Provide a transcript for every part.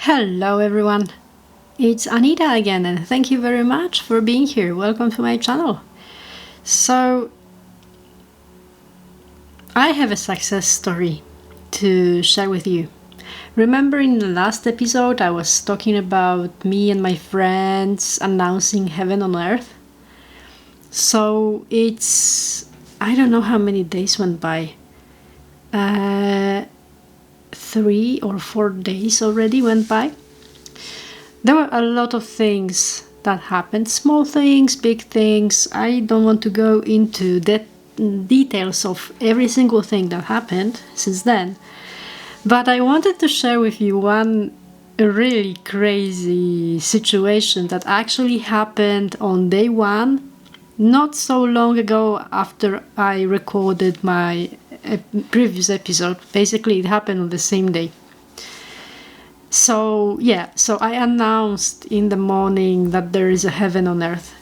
Hello everyone, it's Anita again and thank you very much for being here. Welcome to my channel. So, I have a success story to share with you. Remember in the last episode I was talking about me and my friends announcing heaven on earth? So I don't know how many days went by. 3 or 4 days already went by. There were a lot of things that happened, small things, big things. I don't want to go into details of every single thing that happened since then, but I wanted to share with you one really crazy situation that actually happened on day one, not so long ago after I recorded my previous episode. Basically, it happened on the same day. So I announced in the morning that there is a heaven on earth,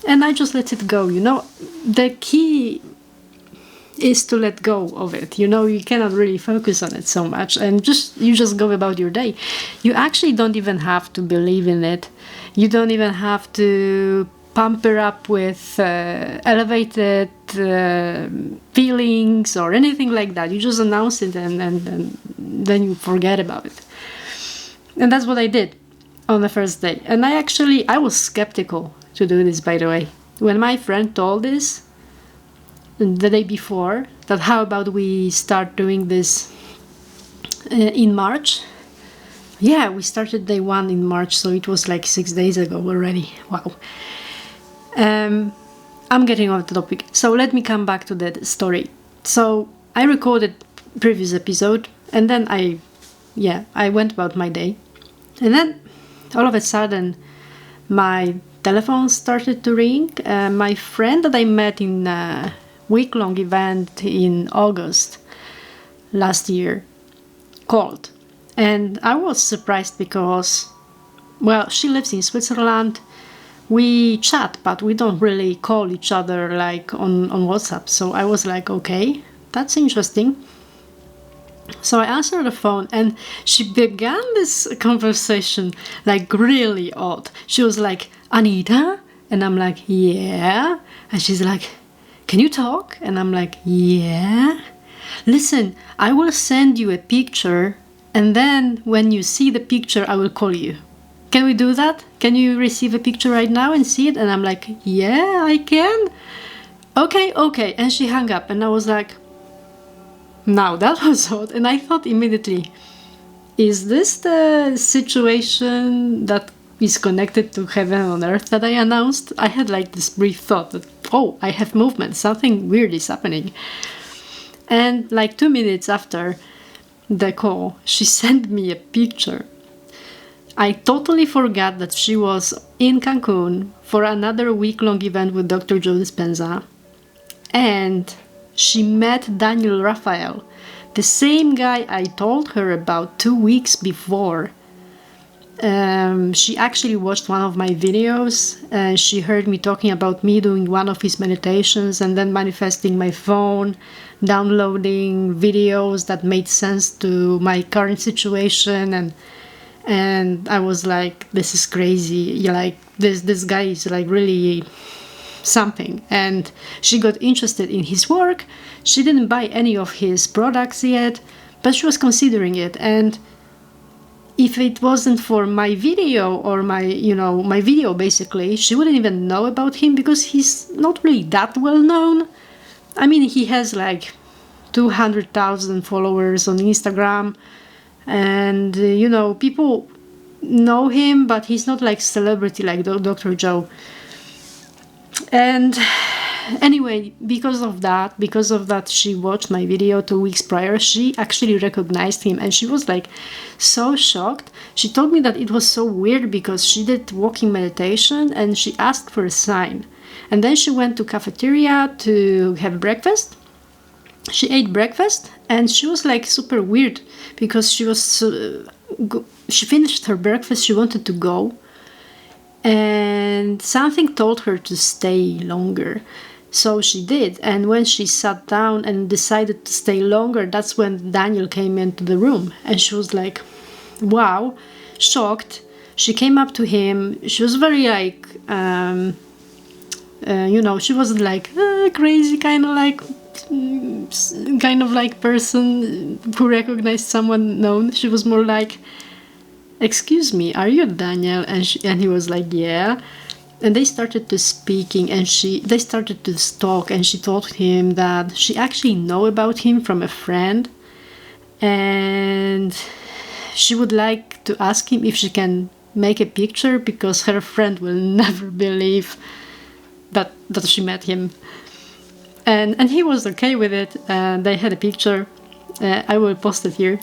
and I just let it go. The key is to let go of it. You cannot really focus on it so much, and you just go about your day. You actually don't even have to believe in it. You don't even have to pump it up with elevated feelings or anything like that. You just announce it and then you forget about it. And that's what I did on the first day. And I was skeptical to do this, by the way. When my friend told this the day before, that how about we start doing this in March? Yeah, we started day one in March, so it was like 6 days ago already. Wow. I'm getting off the topic, so let me come back to that story. So I recorded previous episode, and then I went about my day, and then all of a sudden my telephone started to ring. My friend that I met in a week-long event in August last year called, and I was surprised because, well, she lives in Switzerland. We chat, but we don't really call each other like on WhatsApp. So I was like, okay, that's interesting. So I answered the phone, and she began this conversation like really odd. She was like, Anita? And I'm like, yeah. And she's like, can you talk? And I'm like, yeah. Listen, I will send you a picture, and then when you see the picture, I will call you. Can we do that? Can you receive a picture right now and see it? And I'm like, yeah, I can. Okay. And she hung up, and I was like, now that was odd. And I thought immediately, is this the situation that is connected to heaven on earth that I announced? I had like this brief thought that, oh, I have movement, something weird is happening. And like 2 minutes after the call, she sent me a picture. I totally forgot that she was in Cancun for another week-long event with Dr. Joe Dispenza, and she met Daniel Raphael, the same guy I told her about 2 weeks before. She actually watched one of my videos, and she heard me talking about me doing one of his meditations and then manifesting my phone, downloading videos that made sense to my current situation, and I was like, this is crazy. Like this guy is like really something. And she got interested in his work. She didn't buy any of his products yet, but she was considering it. And if it wasn't for my video or my video, basically, she wouldn't even know about him because he's not really that well known. I mean, he has like 200,000 followers on Instagram. And, people know him, but he's not like celebrity like Dr. Joe. And anyway, because of that, she watched my video 2 weeks prior. She actually recognized him, and she was like so shocked. She told me that it was so weird because she did walking meditation and she asked for a sign. And then she went to cafeteria to have breakfast. She ate breakfast, and she was like super weird because she finished her breakfast, she wanted to go, and something told her to stay longer. So she did, and when she sat down and decided to stay longer, that's when Daniel came into the room, and she was like, wow. shocked. She came up to him. She was very like, she wasn't like crazy kind of like person who recognized someone known. She was more like, "Excuse me, are you Daniel?" And he was like, "Yeah." And they started to speaking, and they started to talk, and she told him that she actually know about him from a friend, and she would like to ask him if she can make a picture because her friend will never believe that she met him. And he was okay with it, and they had a picture. I will post it here.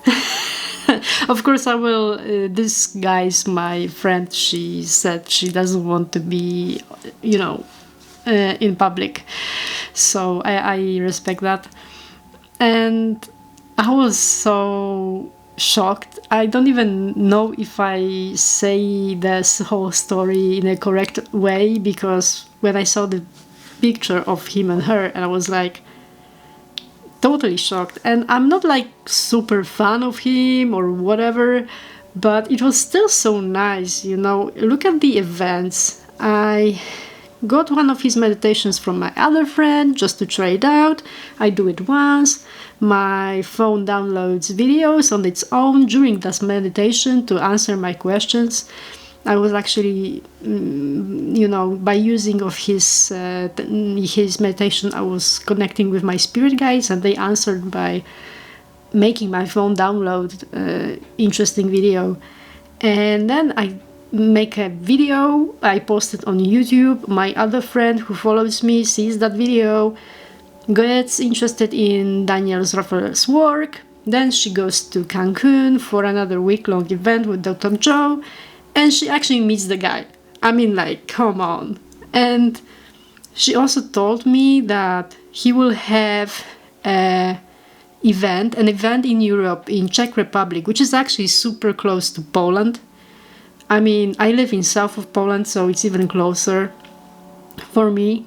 Of course I will. This guy's my friend. She said she doesn't want to be, in public. So I respect that. And I was so shocked. I don't even know if I say this whole story in a correct way, because when I saw the picture of him and her, and I was like totally shocked. And I'm not like super fan of him or whatever, but it was still so nice, Look at the events. I got one of his meditations from my other friend just to try it out. I do it once. My phone downloads videos on its own during this meditation to answer my questions. I was actually, by using of his meditation, I was connecting with my spirit guides, and they answered by making my phone download interesting video. And then I make a video, I post it on YouTube. My other friend who follows me sees that video, gets interested in Daniel's Raphael's work. Then she goes to Cancun for another week-long event with Dr. Joe, and she actually meets the guy. I mean, like, come on. And she also told me that he will have an event in Europe, in Czech Republic, which is actually super close to Poland. I mean, I live in south of Poland, so it's even closer for me.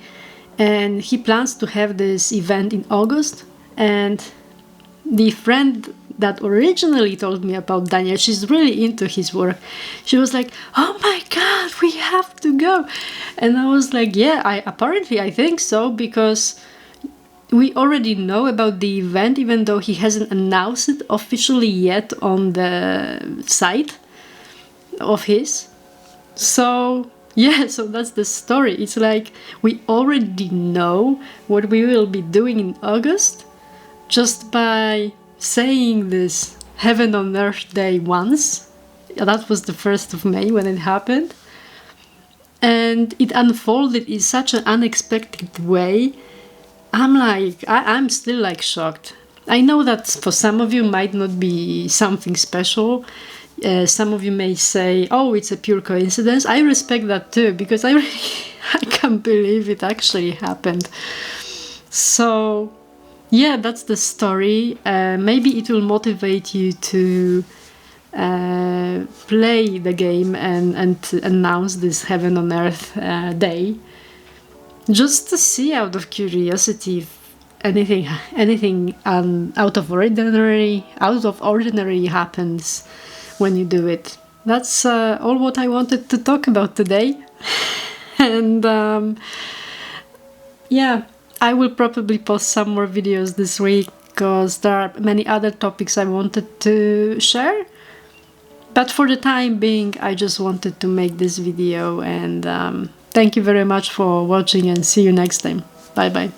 And he plans to have this event in August. And the friend that originally told me about Daniel, she's really into his work. She was like, "Oh my God, we have to go." And I was like, yeah, I think so, because we already know about the event, even though he hasn't announced it officially yet on the site of his. So yeah, so that's the story. It's like we already know what we will be doing in August just by saying this Heaven on Earth Day once. That was the 1st of May when it happened. And it unfolded in such an unexpected way. I'm still like shocked. I know that for some of you might not be something special. Some of you may say, "Oh, it's a pure coincidence." I respect that too, because I can't believe it actually happened. So yeah, that's the story. Maybe it will motivate you to play the game and to announce this Heaven on Earth Day, just to see out of curiosity if anything out of ordinary happens when you do it. That's all what I wanted to talk about today. And yeah, I will probably post some more videos this week, because there are many other topics I wanted to share. But for the time being, I just wanted to make this video, and thank you very much for watching, and see you next time. Bye bye.